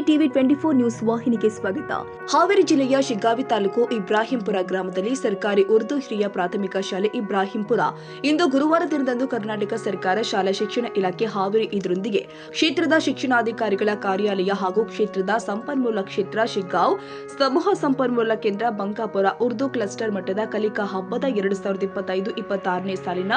TV 24 news ವಾಹಿನಿಗೆ ಸ್ವಾಗತ. ಹಾವೇರಿ ಜಿಲ್ಲೆಯ ಶಿಗ್ಗಾವಿ ತಾಲೂಕು ಇಬ್ರಾಹಿಂಪುರ ಗ್ರಾಮದಲ್ಲಿ ಸರ್ಕಾರಿ ಉರ್ದು ಹಿರಿಯ ಪ್ರಾಥಮಿಕ ಶಾಲೆ ಇಬ್ರಾಹಿಂಪುರ ಇಂದು ಗುರುವಾರ ದಿನದಂದು ಕರ್ನಾಟಕ ಸರ್ಕಾರ ಶಾಲಾ ಶಿಕ್ಷಣ ಇಲಾಖೆ ಹಾವೇರಿ ಇದರೊಂದಿಗೆ ಕ್ಷೇತ್ರದ ಶಿಕ್ಷಣಾಧಿಕಾರಿಗಳ ಕಾರ್ಯಾಲಯ ಹಾಗೂ ಕ್ಷೇತ್ರದ ಸಂಪನ್ಮೂಲ ಕ್ಷೇತ್ರ ಶಿಗ್ಗಾಂವ್ ಸಮೂಹ ಸಂಪನ್ಮೂಲ ಕೇಂದ್ರ ಬಂಕಾಪುರ ಉರ್ದು ಕ್ಲಸ್ಟರ್ ಮಟ್ಟದ ಕಲಿಕಾ ಹಬ್ಬದ 2025-26ನೇ ಸಾಲಿನ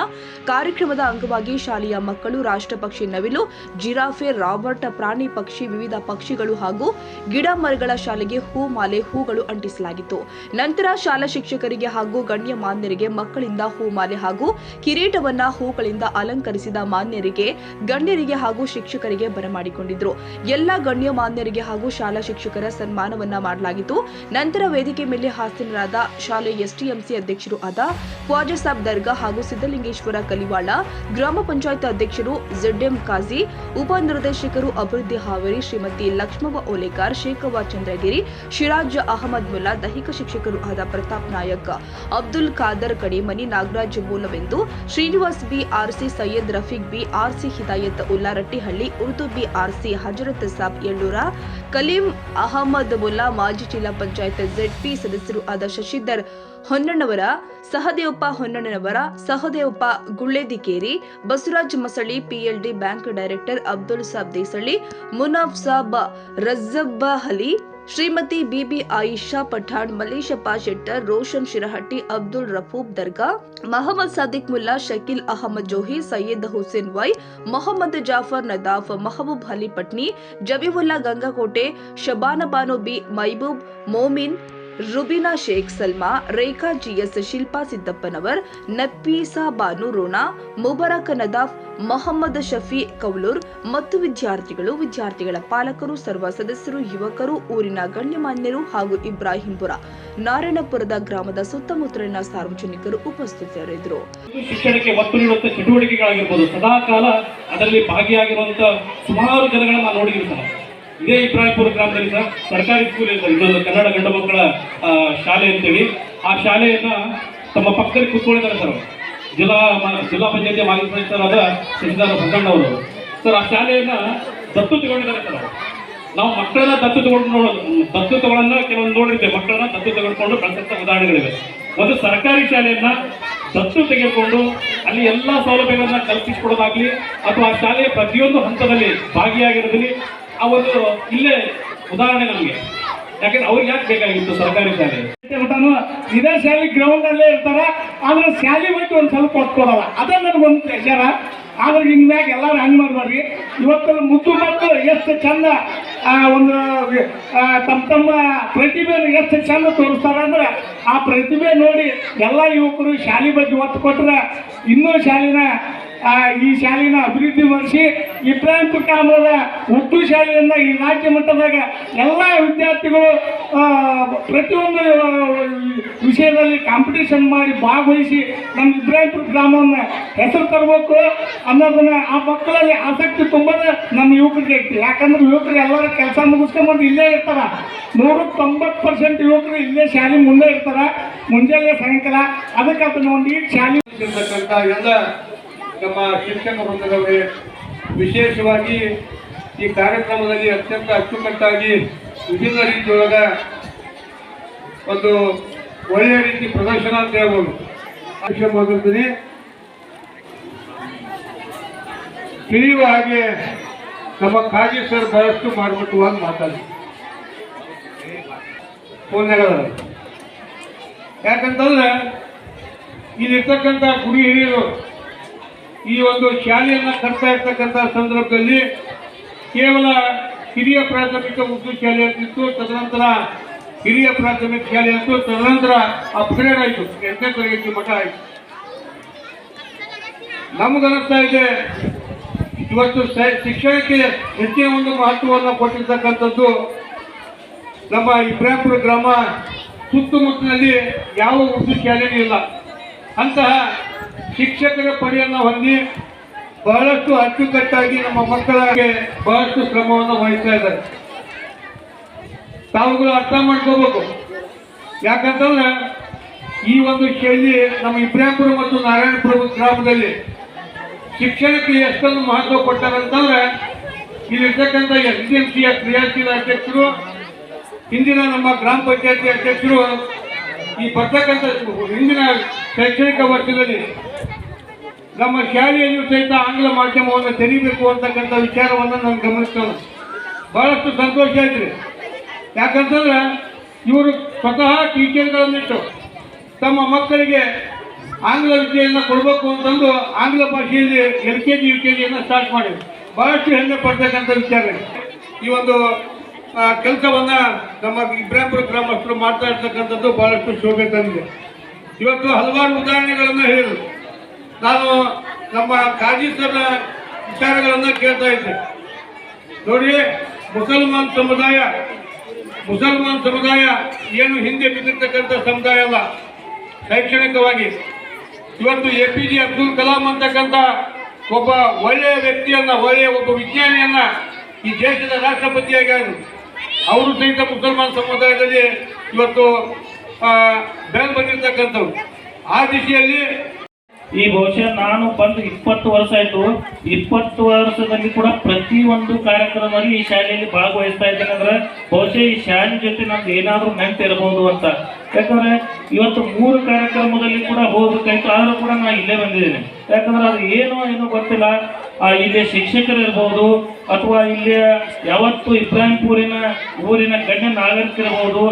ಕಾರ್ಯಕ್ರಮದ ಅಂಗವಾಗಿ ಶಾಲೆಯ ಮಕ್ಕಳು ರಾಷ್ಟ್ರಪಕ್ಷಿ ನವಿಲು, ಜಿರಾಫೆ, ರಾಬರ್ಟ್, ಪ್ರಾಣಿ ಪಕ್ಷಿ, ವಿವಿಧ ಪಕ್ಷಿಗಳು ಹಾಗೂ ಗಿಡ ಮರಗಳ ಶಾಲೆಗೆ ಹೂ ಮಾಲೆ ಹೂಗಳು ಅಂಟಿಸಲಾಗಿತ್ತು. ನಂತರ ಶಾಲಾ ಶಿಕ್ಷಕರಿಗೆ ಹಾಗೂ ಗಣ್ಯ ಮಾನ್ಯರಿಗೆ ಮಕ್ಕಳಿಂದ ಹೂ ಮಾಲೆ ಹಾಗೂ ಕಿರೀಟವನ್ನ ಹೂಗಳಿಂದ ಅಲಂಕರಿಸಿದ ಮಾನ್ಯರಿಗೆ, ಗಣ್ಯರಿಗೆ ಹಾಗೂ ಶಿಕ್ಷಕರಿಗೆ ಬರಮಾಡಿಕೊಂಡಿದ್ರು. ಎಲ್ಲ ಗಣ್ಯ ಮಾನ್ಯರಿಗೆ ಹಾಗೂ ಶಾಲಾ ಶಿಕ್ಷಕರ ಸನ್ಮಾನವನ್ನ ಮಾಡಲಾಗಿತ್ತು. ನಂತರ ವೇದಿಕೆ ಮೇಲೆ ಹಾಸನರಾದ ಶಾಲೆ ಎಸ್ಟಿಎಂಸಿ ಅಧ್ಯಕ್ಷರು ಆದ ಖ್ವಾಜಾ ಸಾಬ್ ದರ್ಗಾ ಹಾಗೂ ಸಿದ್ದಲಿಂಗೇಶ್ವರ ಕಲಿವಾಳ, ಗ್ರಾಮ ಪಂಚಾಯತ್ ಅಧ್ಯಕ್ಷರು ZM ಕಾಜಿ, ಉಪ ನಿರ್ದೇಶಕರು ಅಭಿವೃದ್ಧಿ ಹಾವೇರಿ ಶ್ರೀಮತಿ ಲಕ್ಷ್ಮವ್ವ ಓಲೇಕರ್, ಶೇಖವ್ವ ಚಂದ್ರಗಿರಿ, ಶಿರಾಜ್ ಅಹಮದ್ ಮುಲ್ಲಾ, ದೈಹಿಕ ಶಿಕ್ಷಕರು ಆದ Pratap Nayak, Abdul Khader ಕಡಿಮನಿ, Nagaraj ಮೂಲವೆಂದು, Srinivas BRC, Syed Rafiq BRC, Hidayat Ulla Rattihalli, Urdu BRC, Hazrat Sab Yallur, Kaleem Ahmed Mulla, ಮಾಜಿ ಜಿಲ್ಲಾ ಪಂಚಾಯತ್ ZP ಸದಸ್ಯರು ಆದ Shashidhar Honnannavara, Sahadevappa Honnannanavara, Sahadevappa Gulledikeri, Basavaraj Masali, PLD bank director Abdul Sab Desalli, Munaf Sab Rajjabbahali, Shrimati Bibi Ayesha Pathan, Maleshappa Shettar, Roshan Shirahatti, Abdul Rafoob Darga, Mohammad Sadiq Mulla, Shakeel Ahmed Johi, Syed Hussain Y, Mohammed Jafar Nadaf, Mehboob Ali Patni, Jabiulla Gangakote, Shabana Banu B, Maibub Momin, Rubina Sheikh, Salma, Rekha GS, Shilpa Siddappanavar, Nafisa Banu Rona, Mubarak Nadaf, Mohammed Shafi Kaulur ಮತ್ತು ವಿದ್ಯಾರ್ಥಿಗಳು, ವಿದ್ಯಾರ್ಥಿಗಳ ಪಾಲಕರು, ಸರ್ವ ಸದಸ್ಯರು, ಯುವಕರು, ಊರಿನ ಗಣ್ಯಮಾನ್ಯರು ಹಾಗೂ ಇಬ್ರಾಹಿಂಪುರ, ನಾರಾಯಣಪುರದ ಗ್ರಾಮದ ಸುತ್ತಮುತ್ತಲಿನ ಸಾರ್ವಜನಿಕರು ಉಪಸ್ಥಿತರಿದ್ದರು. ಶಿಕ್ಷಣಕ್ಕೆ ಒತ್ತು ನೀಡುವಂತಹ ಚಟುವಟಿಕೆಗಳಾಗಿರ್ಬೋದು, ಸದಾಕಾಲ ಅದರಲ್ಲಿ ಭಾಗಿಯಾಗಿರುವಂತಹ ಸುಮಾರು ಜನಗಳನ್ನ ನೋಡಿರ್ತಾರೆ. ಇದೇ ಇಬ್ರಾಹಿಂಪುರ ಗ್ರಾಮದಲ್ಲಿ ಸರ್ ಸರ್ಕಾರಿ ಸ್ಕೂಲ್ ಇದೆ, ಇನ್ನೊಂದು ಕನ್ನಡ ಗಂಡು ಮಕ್ಕಳ ಶಾಲೆ ಅಂತೇಳಿ. ಆ ಶಾಲೆಯನ್ನ ತಮ್ಮ ಪಕ್ಕದಲ್ಲಿ ಕೂತ್ಕೊಂಡಿದ್ದಾರೆ ಸರ್. ಜಿಲ್ಲಾ ಪಂಚಾಯತಿ ಮಾಜಿ ಸದಸ್ಯರಾದ ಶಶಿಧರ್ ಹೊನ್ನಣ್ಣವರು ಸರ್. ಆ ಶಾಲೆಯನ್ನ ದತ್ತು ತಗೊಂಡಿದ್ದಾರೆ ಸರ್. ನಾವು ಮಕ್ಕಳನ್ನ ದತ್ತು ತಗೊಳ್ಳೋದನ್ನ ಕೆಲವೊಂದು ನೋಡಿರ್ತೇವೆ. ಮಕ್ಕಳನ್ನ ದತ್ತು ತೆಗೆದುಕೊಂಡು ಬೆಳೆಸಂತ ಉದಾಹರಣೆಗಳಿವೆ. ಒಂದು ಸರ್ಕಾರಿ ಶಾಲೆಯನ್ನ ದತ್ತು ತೆಗೆದುಕೊಂಡು ಅಲ್ಲಿ ಎಲ್ಲಾ ಸೌಲಭ್ಯಗಳನ್ನ ಕಲ್ಪಿಸಿಕೊಡೋದಾಗ್ಲಿ ಅಥವಾ ಆ ಶಾಲೆಯ ಪ್ರತಿಯೊಂದು ಹಂತದಲ್ಲಿ ಭಾಗಿಯಾಗಿರೋದ್ರಲ್ಲಿ ಆ ಒಂದು ಇಲ್ಲೇ ಉದಾಹರಣೆ ನಮಗೆ. ಯಾಕಂದ್ರೆ ಅವ್ರಿಗೆ ಯಾಕೆ ಬೇಕಾಗಿತ್ತು ಸರ್ಕಾರಿ ಶಾಲೆ? ಇದೇ ಶಾಲೆ ಗ್ರೌಂಡ್ ಅಲ್ಲೇ ಇರ್ತಾರ, ಆದ್ರೆ ಶಾಲೆ ಬಗ್ಗೆ ಒಂದು ಸ್ವಲ್ಪ ಕೊಟ್ಕೊಡಲ್ಲ. ಅದೇ ನನಗೊಂದು ಬೇಜಾರ. ಆದ್ರೆ ಇನ್ಮ್ಯಾಗ ಎಲ್ಲರೂ ಹಂಗೆ ಮಾಡ್ಬಾರ್ರಿ. ಇವತ್ತು ಮುದ್ದು ಮಕ್ಕಳು ಎಷ್ಟು ಚಂದ ಒಂದು ತಮ್ಮ ಪ್ರತಿಭೆಯನ್ನು ಎಷ್ಟು ಚಂದ ತೋರಿಸ್ತಾರೆ ಅಂದ್ರೆ ಆ ಪ್ರತಿಭೆ ನೋಡಿ ಎಲ್ಲ ಯುವಕರು ಶಾಲೆ ಬಗ್ಗೆ ಒತ್ತು ಕೊಟ್ಟರೆ ಇನ್ನೂ ಈ ಶಾಲೆನ ಅಭಿವೃದ್ಧಿ ಮಾಡಿಸಿ ಇಬ್ರಾಹಿಂಪುರ ಗ್ರಾಮದ ಉರ್ದು ಶಾಲೆಯನ್ನ ಈ ರಾಜ್ಯ ಮಟ್ಟದಾಗ ಎಲ್ಲ ವಿದ್ಯಾರ್ಥಿಗಳು ಪ್ರತಿಯೊಂದು ವಿಷಯದಲ್ಲಿ ಕಾಂಪಿಟೇಷನ್ ಮಾಡಿ ಭಾಗವಹಿಸಿ ನಮ್ಮ ಇಬ್ರಾಹಿಂಪುರ ಗ್ರಾಮವನ್ನು ಹೆಸರು ತರಬೇಕು ಅನ್ನೋದನ್ನ ಆ ಮಕ್ಕಳಲ್ಲಿ ಆಸಕ್ತಿ ತುಂಬದ ನಮ್ಮ ಯುವಕರಿಗೆ ಐತಿ. ಯಾಕಂದ್ರೆ ಯುವಕರು ಎಲ್ಲರ ಕೆಲಸ ಮುಗಿಸ್ಕೊಂಡ್ಬಂದು ಇಲ್ಲೇ ಇರ್ತಾರ. 190% ಯುವಕರು ಇಲ್ಲೇ ಶಾಲೆ ಮುಂದೆ ಇರ್ತಾರ, ಮುಂಜಾನೆ ಸಾಯಂಕಾಲ. ಅದಕ್ಕೆ ಅದನ್ನ ಒಂದು ಈ ಶಾಲೆ ಎಲ್ಲ ನಮ್ಮ ಶಿಕ್ಷಕ ವೃಂದದವರೇ, ವಿಶೇಷವಾಗಿ ಈ ಕಾರ್ಯಕ್ರಮದಲ್ಲಿ ಅತ್ಯಂತ ಅಚ್ಚುಕಟ್ಟಾಗಿ ವಿಭಿನ್ನ ರೀತಿಯೊಳಗ ಒಂದು ಒಳ್ಳೆಯ ರೀತಿ ಪ್ರದರ್ಶನ ಅಂತ ಹೇಳ್ಬೋದು. ಮಾತಾಡ್ತೀನಿ, ತಿಳಿಯುವ ಹಾಗೆ ನಮ್ಮ ಕಾಜಿ ಸರ್ ಬಹಳಷ್ಟು ಮಾಡಿಬಿಟ್ಟು ಅಂತ ಮಾತಾಡಿ ಫೋನ್ಯಾಗ. ಯಾಕಂತಂದ್ರೆ ಇಲ್ಲಿರ್ತಕ್ಕಂಥ ಗುಡಿ ಹಿರಿಯರು ಈ ಒಂದು ಶಾಲೆಯನ್ನು ಕಟ್ತಾ ಇರ್ತಕ್ಕಂಥ ಸಂದರ್ಭದಲ್ಲಿ ಕೇವಲ ಹಿರಿಯ ಪ್ರಾಥಮಿಕ ಉರ್ದು ಶಾಲೆ ಅಂತಿತ್ತು, ತದನಂತರ ಹಿರಿಯ ಪ್ರಾಥಮಿಕ ಶಾಲೆ ಅಂತು, ತದನಂತರ ಅಪ್ಗ್ರೇಡ್ ಆಯಿತು, 8ನೇ ತರಗತಿ ಮಠ ಆಯಿತು. ನಮಗನ್ನಿಸ್ತಾ ಇದೆ ಇವತ್ತು ಶಿಕ್ಷಣಕ್ಕೆ ಹೆಚ್ಚಿನ ಒಂದು ಮಹತ್ವವನ್ನು ಕೊಟ್ಟಿರ್ತಕ್ಕಂಥದ್ದು ನಮ್ಮ ಇಬ್ರಾಹಿಂಪುರ ಗ್ರಾಮ ಸುತ್ತಮುತ್ತಲಿನಲ್ಲಿ ಯಾವ ಉರ್ದು ಶಾಲೆಯೂ ಇಲ್ಲ. ಅಂತಹ ಶಿಕ್ಷಕರ ಪಡೆಯನ್ನು ಹೊಂದಿ ಬಹಳಷ್ಟು ಅಚ್ಚುಕಟ್ಟಾಗಿ ನಮ್ಮ ಮಕ್ಕಳಿಗೆ ಬಹಳಷ್ಟು ಶ್ರಮವನ್ನು ವಹಿಸ್ತಾ ಇದ್ದಾರೆ. ತಾವುಗಳು ಅರ್ಥ ಮಾಡ್ಕೋಬೇಕು. ಯಾಕಂತಂದ್ರೆ ಈ ಒಂದು ಶೈಲಿ ನಮ್ಮ ಇಬ್ರಾಹಿಂಪುರ ಮತ್ತು ನಾರಾಯಣಪುರ ಗ್ರಾಮದಲ್ಲಿ ಶಿಕ್ಷಣಕ್ಕೆ ಎಷ್ಟೊಂದು ಮಹತ್ವ ಕೊಟ್ಟಾರಂತಂದ್ರೆ ಇಲ್ಲಿರ್ತಕ್ಕಂಥ SDMCಯ ಕ್ರಿಯಾಶೀಲ ಅಧ್ಯಕ್ಷರು, ಹಿಂದಿನ ನಮ್ಮ ಗ್ರಾಮ ಪಂಚಾಯತಿ ಅಧ್ಯಕ್ಷರು ಈ ಬರ್ತಕ್ಕಂಥ ಹಿಂದಿನ ಶೈಕ್ಷಣಿಕ ವರ್ಷದಲ್ಲಿ ನಮ್ಮ ಶಾಲೆಯಲ್ಲಿಯೂ ಸಹಿತ ಆಂಗ್ಲ ಮಾಧ್ಯಮವನ್ನು ತೆರೀಬೇಕು ಅಂತಕ್ಕಂಥ ವಿಚಾರವನ್ನು ನಾನು ಗಮನಿಸ್ತೇನೆ. ಬಹಳಷ್ಟು ಸಂತೋಷ ಆಯ್ತು. ಯಾಕಂತಂದ್ರೆ ಇವರು ಸ್ವತಃ ಟೀಚರ್ಗಳನ್ನಿಟ್ಟು ತಮ್ಮ ಮಕ್ಕಳಿಗೆ ಆಂಗ್ಲ ವಿದ್ಯೆಯನ್ನು ಕೊಡಬೇಕು ಅಂತಂದು ಆಂಗ್ಲ ಭಾಷೆಯಲ್ಲಿ LKG UKG ಸ್ಟಾರ್ಟ್ ಮಾಡಿದ್ರು. ಬಹಳಷ್ಟು ಹೆಮ್ಮೆ ಪಡ್ತಕ್ಕಂಥ ವಿಚಾರ. ಈ ಒಂದು ಕೆಲಸವನ್ನು ನಮ್ಮ ಇಬ್ರಾಹಿಂಪುರ ಗ್ರಾಮಸ್ಥರು ಮಾಡ್ತಾ ಇರ್ತಕ್ಕಂಥದ್ದು ಬಹಳಷ್ಟು ಶೋಭೆ ತಂದಿದೆ. ಇವತ್ತು ಹಲವಾರು ಉದಾಹರಣೆಗಳನ್ನು ಹೇಳಿದರು. ನಾನು ನಮ್ಮ ಕಾಜಿ ಸರ್ ವಿಚಾರಗಳನ್ನು ಕೇಳ್ತಾ ಇದ್ದೆ. ನೋಡಿ, ಮುಸಲ್ಮಾನ್ ಸಮುದಾಯ ಏನು ಹಿಂದೆ ಬಿದ್ದಿರ್ತಕ್ಕಂಥ ಸಮುದಾಯ ಅಲ್ಲ. ಶೈಕ್ಷಣಿಕವಾಗಿ ಇವತ್ತು APJ ಅಬ್ದುಲ್ ಕಲಾಂ ಅಂತಕ್ಕಂಥ ಒಬ್ಬ ಒಳ್ಳೆಯ ವ್ಯಕ್ತಿಯನ್ನ, ಒಬ್ಬ ವಿಜ್ಞಾನಿಯನ್ನ ಈ ದೇಶದ ರಾಷ್ಟ್ರಪತಿಯಾಗಿ ಅವರು ಸಹಿತ ಮುಸಲ್ಮಾನ್ ಸಮುದಾಯದಲ್ಲಿ ಇವತ್ತು ಬೆಳೆದು ಬಂದಿರತಕ್ಕಂಥವ್ರು. ಆ ದಿಶೆಯಲ್ಲಿ ಈ ಬಹುಶಃ ನಾನು ಬಂದು 20 ವರ್ಷ ಆಯ್ತು. 20 ವರ್ಷದಲ್ಲಿ ಕೂಡ ಪ್ರತಿಯೊಂದು ಕಾರ್ಯಕ್ರಮದಲ್ಲಿ ಈ ಶಾಲೆಯಲ್ಲಿ ಭಾಗವಹಿಸ್ತಾ ಇದ್ದೇನೆ. ಅಂದ್ರೆ ಬಹುಶಃ ಈ ಶಾಲೆ ಜೊತೆ ನಮ್ಗೆ ಏನಾದ್ರೂ ನೆನಪಿರಬಹುದು ಅಂತ. ಯಾಕಂದ್ರೆ ಇವತ್ತು 3 ಕಾರ್ಯಕ್ರಮದಲ್ಲಿ ಕೂಡ ಹೋಗ್ಬೇಕಾಯ್ತು, ಆದ್ರೂ ಕೂಡ ನಾನು ಇಲ್ಲೇ ಬಂದಿದ್ದೇನೆ. ಯಾಕಂದ್ರೆ ಅದು ಏನೋ ಗೊತ್ತಿಲ್ಲ. ಇಲ್ಲಿ ಶಿಕ್ಷಕರು ಇರ್ಬೋದು, ಅಥವಾ ಇಲ್ಲಿ ಯಾವತ್ತು ಇಬ್ರಾಹಿಂಪುರಿನ ಊರಿನ ಗಣ್ಯ ನಾಗರಿಕರಿರ್ಬೋದು,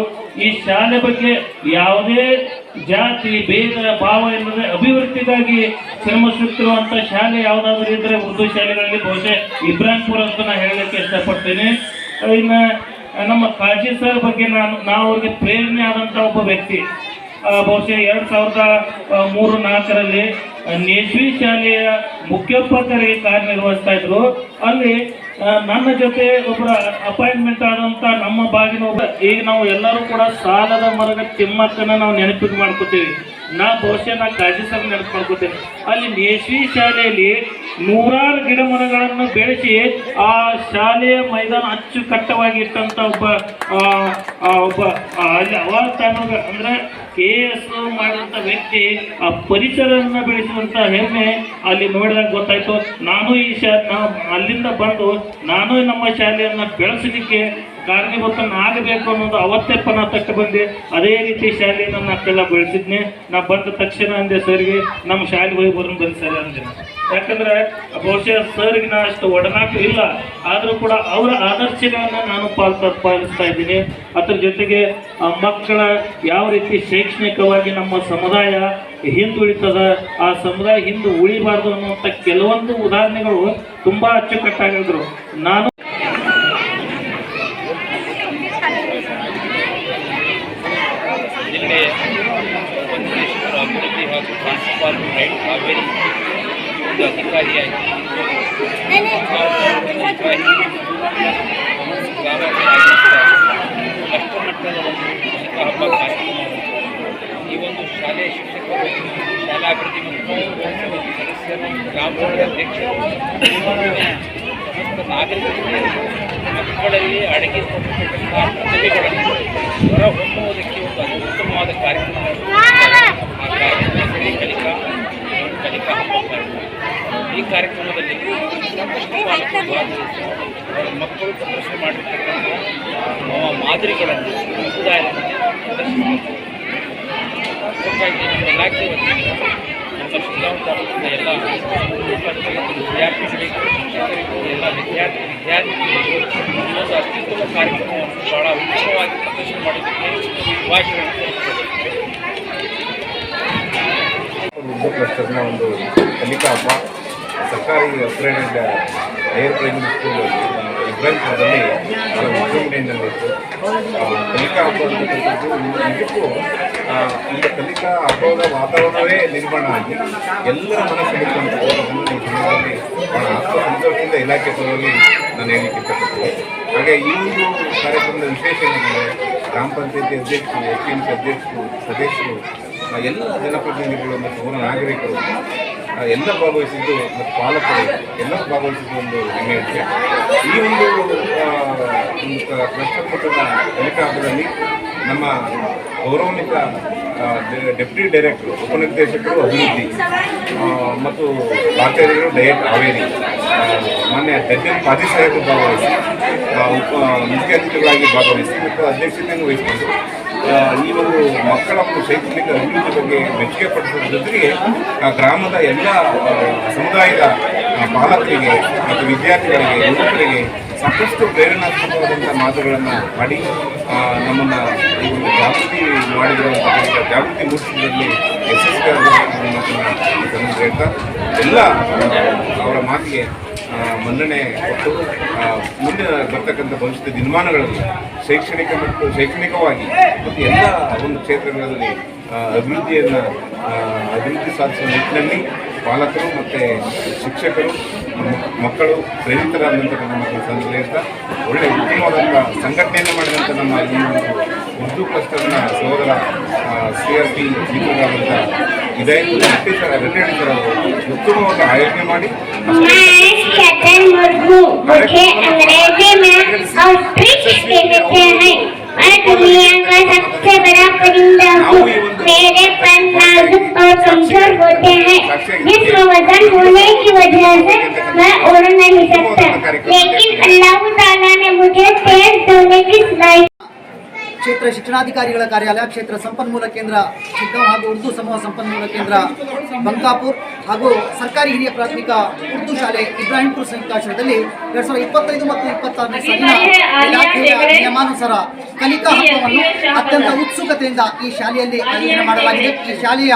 ಈ ಶಾಲೆ ಬಗ್ಗೆ ಯಾವುದೇ ಜಾತಿ ಭೇದ ಭಾವ ಇಲ್ಲದೆ ಅಭಿವೃದ್ಧಿಗಾಗಿ ಶ್ರಮಿಸುತ್ತಿರುವಂಥ ಶಾಲೆ ಯಾವುದಾದ್ರೂ ಇದ್ದರೆ ಉರ್ದು ಶಾಲೆಗಳಲ್ಲಿ ಬಹುಶಃ ಇಬ್ರಾಹಿಂಪುರ ಅಂತ ನಾನು ಹೇಳಲಿಕ್ಕೆ ಇಷ್ಟಪಡ್ತೇನೆ. ಇನ್ನು ನಮ್ಮ ಕಾಜಿ ಸರ್ ಬಗ್ಗೆ ನಾವು ಅವ್ರಿಗೆ ಪ್ರೇರಣೆ ಆದಂಥ ಒಬ್ಬ ವ್ಯಕ್ತಿ. ಬಹುಶಃ 2003-04ರಲ್ಲಿ ನೇಶ್ವಿ ಶಾಲೆಯ ಮುಖ್ಯೋಪಾಧ್ಯಾಯರಿಗೆ ಕಾರ್ಯನಿರ್ವಹಿಸ್ತಾ ಇದ್ರು. ಅಲ್ಲಿ ನನ್ನ ಜೊತೆ ಒಬ್ಬರ ಅಪಾಯಿಂಟ್ಮೆಂಟ್ ಆದಂಥ ನಮ್ಮ ಬಾಗಿನ ಒಬ್ಬ, ಈಗ ನಾವು ಎಲ್ಲರೂ ಕೂಡ ಸಾಲದ ಮರದ ತಿಮ್ಮಕ್ಕನ ನಾವು ನೆನಪಿಗೆ ಮಾಡ್ಕೋತೀವಿ. ಬಹುಶಃ ಕಾಜಿ ಸರ್ ನೆನಪು ಮಾಡ್ಕೋತೇನೆ. ಅಲ್ಲಿ ನೇಶ್ವಿ ಶಾಲೆಯಲ್ಲಿ 100 ಗಿಡ ಮರಗಳನ್ನು ಬೆಳೆಸಿ ಆ ಶಾಲೆಯ ಮೈದಾನ ಅಚ್ಚುಕಟ್ಟವಾಗಿ ಇಟ್ಟಂತ ಒಬ್ಬ ಅಲ್ಲಿ ಅವಾತಾನ ಅಂದ್ರೆ KS ಮಾಡಿದಂಥ ವ್ಯಕ್ತಿ ಆ ಪರಿಸರವನ್ನು ಬೆಳೆಸುವಂಥ ಹೆಮ್ಮೆ ಅಲ್ಲಿ ನೋಡಿದಾಗ ಗೊತ್ತಾಯ್ತು. ನಾನು ಈ ಅಲ್ಲಿಂದ ಬಂದು ನಾನು ನಮ್ಮ ಶಾಲೆಯನ್ನು ಬೆಳೆಸಲಿಕ್ಕೆ ಕಾರಣೀಭೂತನಾಗಬೇಕು ಅನ್ನೋದು ಅವತ್ತೇ ಪಣ ತಕ್ಕ ಬಂದೆ. ಅದೇ ರೀತಿ ಶಾಲೆಯನ್ನು ನಾನೆಲ್ಲ ಬೆಳೆಸಿದ್ನೆ. ನಾ ಬಂದ ತಕ್ಷಣ ಅಂದೆ ಸರ್ಗೆ, ನಮ್ಮ ಶಾಲೆಗೆ ಹೋಗಿ ಬರೋಣ ಸರ್ ಅಂದೆ. ಯಾಕಂದ್ರೆ ಬಹುಶಃ ಸರ್ಗೆ ನಾ ಅಷ್ಟು ಒಡನಾಟ ಇಲ್ಲ, ಆದರೂ ಕೂಡ ಅವರ ಆದರ್ಶಗಳನ್ನು ನಾನು ಪಾಲಿಸ್ತಾ ಇದ್ದೀನಿ. ಅದ್ರ ಜೊತೆಗೆ ಮಕ್ಕಳ ಯಾವ ರೀತಿ ಶೈಕ್ಷಣಿಕವಾಗಿ ನಮ್ಮ ಸಮುದಾಯ ಹಿಂದುಳಿತದ, ಆ ಸಮುದಾಯ ಹಿಂದೆ ಉಳಿಬಾರ್ದು ಅನ್ನುವಂಥ ಕೆಲವೊಂದು ಉದಾಹರಣೆಗಳು ತುಂಬ ಅಚ್ಚುಕಟ್ಟಾಗಿದ್ರು. ನಾನು ಜಿಲ್ಲೆಯ ಉಪನಿರ್ದೇಶಕರು ಅಭಿವೃದ್ಧಿ ಹಾಗೂ ಟ್ರಾನ್ಸ್ಫಾರ್ಮ್ ರೈಟ್ ಹಾವೇರಿ ಒಂದು ಅಧಿಕಾರಿಯಾಗಿ ರಾಷ್ಟ್ರಮಟ್ಟದ ಒಂದು ಹಬ್ಬ ಕಾರ್ಯಕ್ರಮ. ಈ ಒಂದು ಶಾಲೆಯ ಶಿಕ್ಷಕರು, ಶಾಲಾಭಿವೃದ್ಧಿ ಮತ್ತು ಸದಸ್ಯರು, ಗ್ರಾಮಗಳ ಅಧ್ಯಕ್ಷರು ಮತ್ತು ನಾಗರಿಕರಿಗೆ ಮಕ್ಕಳಲ್ಲಿ ಅಡಗಿರ್ತಕ್ಕಂಥ ಪ್ರತಿಭೆಗಳನ್ನು ಹೊರಹೊಮ್ಮುವುದಕ್ಕೆ ಒಂದು ಅತ್ಯುತ್ತಮವಾದ ಕಾರ್ಯಕ್ರಮ. ಆ ಕಾರ್ಯಕ್ರಮದಲ್ಲಿ ಕಲಿಕಾ ಹಬ್ಬ ಕಾರ್ಯಕ್ರಮ. ಈ ಕಾರ್ಯಕ್ರಮದಲ್ಲಿ ಸಾಕಷ್ಟು ಪಾಲಕರು ಭಾಗವಹಿಸಿ ಮಕ್ಕಳು ಪ್ರದರ್ಶನ ಮಾಡಿರ್ತಕ್ಕಂಥ ಮಾದರಿಗಳನ್ನು ಸಮುದಾಯದಲ್ಲಿ ಪ್ರದರ್ಶಿಸಬೇಕು. ಅದಕ್ಕಾಗಿ ನಮ್ಮ ಇಲಾಖೆ ವತಿಯಿಂದ ನಮ್ಮ ಶಿಲಾಂಗ್ ತಾಲೂಕಿನ ಎಲ್ಲ ವಿದ್ಯಾರ್ಥಿಗಳಿಗೂ, ಶಿಕ್ಷಕರಿಗೂ, ಎಲ್ಲ ವಿದ್ಯಾರ್ಥಿಗಳಿಗೂ ಒಂದು ಅತ್ಯುತ್ತಮ ಕಾರ್ಯಕ್ರಮವನ್ನು ಬಹಳ ಉತ್ತಮವಾಗಿ ಪ್ರದರ್ಶನ ಮಾಡೋದಕ್ಕೆ ಶುಭಾಶಯಗಳನ್ನು ಉರ್ದು ಕ್ಲಸ್ಟರ್ನ ಒಂದು ಕಲಿಕಾ ಹಬ್ಬ ಸರ್ಕಾರಿ ಅಪ್ಗ್ರೇಡೆಡ್ ಹೈಯರ್ ಪ್ರೈಮರಿ ಸ್ಕೂಲ್ ಇಬ್ರಾಹಿಂಪುರದಲ್ಲಿ ವಿಜೃಂಭಣೆಯಿಂದ ನಡೆಯಿತು. ಕಲಿಕಾ ಹಬ್ಬ ಅಂತಕ್ಕಂಥದ್ದು ನಿಜಕ್ಕೂ ಈಗ ಕಲಿಕಾ ಹಬ್ಬದ ವಾತಾವರಣವೇ ನಿರ್ಮಾಣ ಆಗಿ ಎಲ್ಲರ ಮನಸ್ಸಲ್ಲಿರುವಂಥ ಈ ಸಂದರ್ಭದಲ್ಲಿ ಬಹಳ ಆತ್ಮಸಂತೋಷದಿಂದ ಇಲಾಖೆ ಪರವಾಗಿ ನಾನು ಹೇಳಲಿಕ್ಕೆ ಇಷ್ಟಪಡ್ತೀನಿ. ಹಾಗೆ ಈ ಒಂದು ಕಾರ್ಯಕ್ರಮದ ವಿಶೇಷ ಏನೆಂದರೆ ಗ್ರಾಮ ಪಂಚಾಯತಿ ಅಧ್ಯಕ್ಷರು, SPMC ಅಧ್ಯಕ್ಷರು, ಸದಸ್ಯರು, ಎಲ್ಲ ಜನಪ್ರತಿನಿಧಿಗಳು ಮತ್ತು ಊರ ನಾಗರಿಕರು ಎಲ್ಲ ಭಾಗವಹಿಸಿದ್ದು ಮತ್ತು ಪಾಲಕರು ಎಲ್ಲರೂ ಭಾಗವಹಿಸಿದ್ದು ಒಂದು ಹೆಮ್ಮೆ ಇದೆ. ಈ ಒಂದು ಕ್ಲಸ್ಟರ್ ಮಟ್ಟದ ಕಲಿಕಾ ಹಬ್ಬದಲ್ಲಿ ನಮ್ಮ ಗೌರವಾನ್ವಿತ ಡೆಪ್ಯೂಟಿ ಡೈರೆಕ್ಟರ್ ಉಪನಿರ್ದೇಶಕರು ಅಭಿವೃದ್ಧಿ ಮತ್ತು ಪ್ರಾಚಾರ್ಯರು ಡಯಟ್ ಹಾವೇರಿ ಮಾನ್ಯ ಜಡ್ಜನ್ ಪಾದಿ ಸಾಹೇಬರು ಭಾಗವಹಿಸಿ ಮುಖ್ಯ ಅತಿಥಿಗಳಾಗಿ ಭಾಗವಹಿಸಿ ಮತ್ತು ಅಧ್ಯಕ್ಷತೆಯನ್ನು ವಹಿಸಿಕೊಂಡು ಈ ಒಂದು ಮಕ್ಕಳ ಒಂದು ಶೈಕ್ಷಣಿಕ ಅಭಿವೃದ್ಧಿ ಬಗ್ಗೆ ಮೆಚ್ಚುಗೆ ಪಡಿಸೋದ್ರ ಜೊತೆಗೆ ಗ್ರಾಮದ ಎಲ್ಲ ಸಮುದಾಯದ ಪಾಲಕರಿಗೆ ಮತ್ತು ವಿದ್ಯಾರ್ಥಿಗಳಿಗೆ ಯುವಕರಿಗೆ ಸಾಕಷ್ಟು ಪ್ರೇರಣಾತ್ಮಕವಾದಂಥ ಮಾತುಗಳನ್ನು ಮಾಡಿ ನಮ್ಮನ್ನು ಈ ಒಂದು ಜಾಗೃತಿ ಮಾಡಿರುವಂಥ ಜಾಗೃತಿ ಮೂಡಿಸುವುದರಲ್ಲಿ ಯಶಸ್ವಿಯಾಗಿ ಹೇಳ್ತಾ ಎಲ್ಲ ಅವರ ಮಾತಿಗೆ ಮನ್ನಣೆ ಕೊಟ್ಟು ಮುಂದೆ ಬರ್ತಕ್ಕಂಥ ಭವಿಷ್ಯದ ದಿನಮಾನಗಳಲ್ಲಿ ಶೈಕ್ಷಣಿಕವಾಗಿ ಮತ್ತು ಎಲ್ಲ ಒಂದು ಕ್ಷೇತ್ರಗಳಲ್ಲಿ ಅಭಿವೃದ್ಧಿ ಸಾಧಿಸುವ ನಿಟ್ಟಿನಲ್ಲಿ ಪಾಲಕರು ಮತ್ತು ಶಿಕ್ಷಕರು ಮಕ್ಕಳು ಪ್ರೇರಿತರಾದಂಥ ನಮ್ಮ ಸಂಸ್ಥೆಯಿಂದ ಒಳ್ಳೆಯ ಉತ್ತಮವಾದಂಥ ಸಂಘಟನೆಯನ್ನು ಮಾಡಿದಂಥ ನಮ್ಮ ಈ ಒಂದು ಉರ್ದು ಕ್ಲಸ್ಟರ್ನ ಸಹೋದರ CRP ಮಿತ್ರರಾದಂಥ ರೆಡ್ಡಿ ಸರ್ ಅವರು ಉತ್ತಮವಾದ ಆಯೋಜನೆ ಮಾಡಿ मैं दुनिया का सबसे बड़ा परिंदा हूँ। मेरे पर नाजुक और कमजोर होते हैं, जिसमें वजन होने की वजह से मैं उड़ नहीं सकता, लेकिन अल्लाह ताला ने मुझे तेज दौड़ने की सलाह ಕ್ಷೇತ್ರ ಶಿಕ್ಷಣಾಧಿಕಾರಿಗಳ ಕಾರ್ಯಾಲಯ, ಕ್ಷೇತ್ರ ಸಂಪನ್ಮೂಲ ಕೇಂದ್ರ ಶಿಗ್ಗಾಂವ್ ಹಾಗೂ ಉರ್ದು ಸಮೂಹ ಸಂಪನ್ಮೂಲ ಕೇಂದ್ರ ಬಂಕಾಪುರ್ ಹಾಗೂ ಸರ್ಕಾರಿ ಹಿರಿಯ ಪ್ರಾಥಮಿಕ ಉರ್ದು ಶಾಲೆ ಇಬ್ರಾಹಿಂಪುರ ಸಂಯುಕ್ತಾಶ್ರಯದಲ್ಲಿ 2025 ಮತ್ತು 26ನೇ ಸಾಲಿನ ಇಲಾಖೆಯ ನಿಯಮಾನುಸಾರ ಕಲಿಕಾ ಹಬ್ಬವನ್ನು ಅತ್ಯಂತ ಉತ್ಸುಕತೆಯಿಂದ ಈ ಶಾಲೆಯಲ್ಲಿ ಆಯೋಜನೆ ಮಾಡಲಾಗಿದೆ. ಈ ಶಾಲೆಯ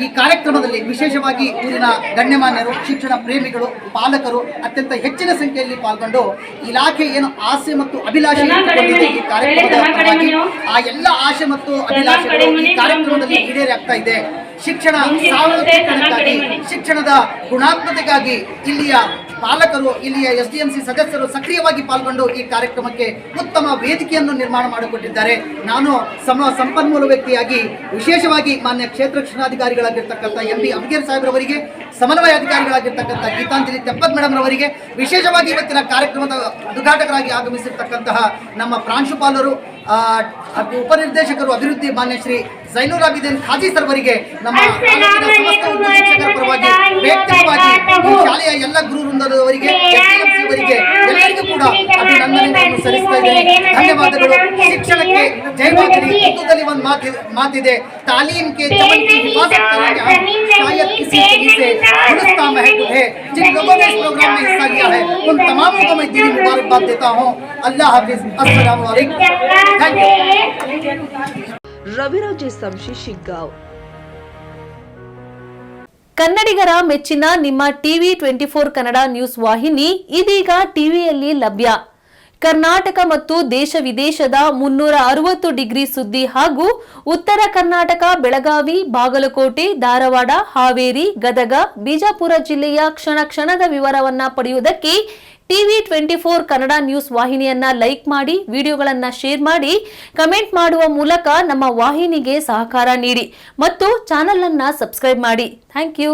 ಈ ಕಾರ್ಯಕ್ರಮದಲ್ಲಿ ವಿಶೇಷವಾಗಿ ಊರಿನ ಗಣ್ಯಮಾನ್ಯರು, ಶಿಕ್ಷಣ ಪ್ರೇಮಿಗಳು, ಪಾಲಕರು ಅತ್ಯಂತ ಹೆಚ್ಚಿನ ಸಂಖ್ಯೆಯಲ್ಲಿ ಪಾಲ್ಗೊಂಡು ಇಲಾಖೆ ಏನು ಆಸೆ ಮತ್ತು ಅಭಿಲಾಷೆ ಇಟ್ಟುಕೊಂಡಿದೆ ಈ ಕಾರ್ಯಕ್ರಮದ ಪರವಾಗಿ ಆ ಎಲ್ಲ ಆಸೆ ಮತ್ತು ಅಭಿಲಾಷೆಗಳು ಈ ಕಾರ್ಯಕ್ರಮದಲ್ಲಿ ಈಡೇರಾಗ್ತಾ ಇದೆ. ಶಿಕ್ಷಣ ಸಾರ್ವತ್ರಿಕತೆಗಾಗಿ, ಶಿಕ್ಷಣದ ಗುಣಾತ್ಮತೆಗಾಗಿ ಇಲ್ಲಿಯ ಪಾಲಕರು, ಇಲ್ಲಿಯ SDMC ಸದಸ್ಯರು ಸಕ್ರಿಯವಾಗಿ ಪಾಲ್ಗೊಂಡು ಈ ಕಾರ್ಯಕ್ರಮಕ್ಕೆ ಉತ್ತಮ ವೇದಿಕೆಯನ್ನು ನಿರ್ಮಾಣ ಮಾಡಿಕೊಟ್ಟಿದ್ದಾರೆ. ನಾನು ಸಂಪನ್ಮೂಲ ವ್ಯಕ್ತಿಯಾಗಿ ವಿಶೇಷವಾಗಿ ಮಾನ್ಯ ಕ್ಷೇತ್ರ ಶಿಕ್ಷಣಾಧಿಕಾರಿಗಳಾಗಿರ್ತಕ್ಕಂಥ MB ಅಬ್ಗೇರ್ ಸಾಹೇಬ್ರವರಿಗೆ, ಸಮನ್ವಯ ಅಧಿಕಾರಿಗಳಾಗಿರ್ತಕ್ಕಂಥ ಗೀತಾಂಜಲಿ ತೆಪ್ಪದ್ ಮೇಡಮ್ ರವರಿಗೆ, ವಿಶೇಷವಾಗಿ ಇವತ್ತಿನ ಕಾರ್ಯಕ್ರಮದ ಉದ್ಘಾಟಕರಾಗಿ ಆಗಮಿಸಿರ್ತಕ್ಕಂತಹ ನಮ್ಮ ಪ್ರಾಂಶುಪಾಲರು, ಉಪನಿರ್ದೇಶಕರು ಅಭಿವೃದ್ಧಿ ಮಾನ್ಯ ಶ್ರೀ ಝೈನುಲ್ ಆಬಿದೀನ್ ಖಾಜಿ ಸರ್ವರಿಗೆ, ನಮ್ಮ ಸಮಸ್ತ ಉರ್ದು ಶಿಕ್ಷಕರ ಪರವಾಗಿ ವ್ಯಕ್ತಿಗತವಾಗಿ ಈ ಶಾಲೆಯ ಎಲ್ಲ ಗುರು ವೃಂದದವರಿಗೆ, SDMC ಅವರಿಗೆ ಎಲ್ಲರಿಗೂ ಕೂಡ ಅಭಿನಂದನೆಗಳನ್ನು ಸಲ್ಲಿಸ್ತಾ ಇದ್ದೇನೆ. ಧನ್ಯವಾದಗಳು. ಶಿಕ್ಷಣಕ್ಕೆ ಜಯವಾಗಲಿ. ಉರ್ದುದಲ್ಲಿ ಒಂದು ಮಾತಿದೆ, ತಾಲೀಮ್ ಕೆ ಚಮನ್ ಕಿ ಹಿಫಾಜತ್ ಕರೆಂगे हम, शायद किसी से हिंदुस्तान महफूज है. जिन लोगों ने इस प्रोग्राम में हिस्सा लिया है उन तमामों को मैं दिली मुबारकबाद देता हूँ. अल्लाह हाफिज. अस्सलाम वालेकुम. Thank you. ರವಿರಾಜ್ ಸಂಶಿ ಶಿಗ್ಗಾಂವ್. ಕನ್ನಡಿಗರ ಮೆಚ್ಚಿನ ನಿಮ್ಮ ಟಿವಿ 24 ಕನ್ನಡ ನ್ಯೂಸ್ ವಾಹಿನಿ ಇದೀಗ ಟಿವಿಯಲ್ಲಿ ಲಭ್ಯ. ಕರ್ನಾಟಕ ಮತ್ತು ದೇಶ ವಿದೇಶದ 360 ಡಿಗ್ರಿ ಸುದ್ದಿ ಹಾಗೂ ಉತ್ತರ ಕರ್ನಾಟಕ, ಬೆಳಗಾವಿ, ಬಾಗಲಕೋಟೆ, ಧಾರವಾಡ, ಹಾವೇರಿ, ಗದಗ, ಬಿಜಾಪುರ ಜಿಲ್ಲೆಯ ಕ್ಷಣ ಕ್ಷಣದ ವಿವರವನ್ನ ಪಡೆಯುವುದಕ್ಕೆ ಟಿವಿ 24 ಕನ್ನಡ ನ್ಯೂಸ್ ವಾಹಿನಿಯನ್ನ ಲೈಕ್ ಮಾಡಿ, ವಿಡಿಯೋಗಳನ್ನ ಶೇರ್ ಮಾಡಿ, ಕಮೆಂಟ್ ಮಾಡುವ ಮೂಲಕ ನಮ್ಮ ವಾಹಿನಿಗೆ ಸಹಕಾರ ನೀಡಿ ಮತ್ತು ಚಾನೆಲ್ ಅನ್ನ ಸಬ್ಸ್ಕ್ರೈಬ್ ಮಾಡಿ. Thank you.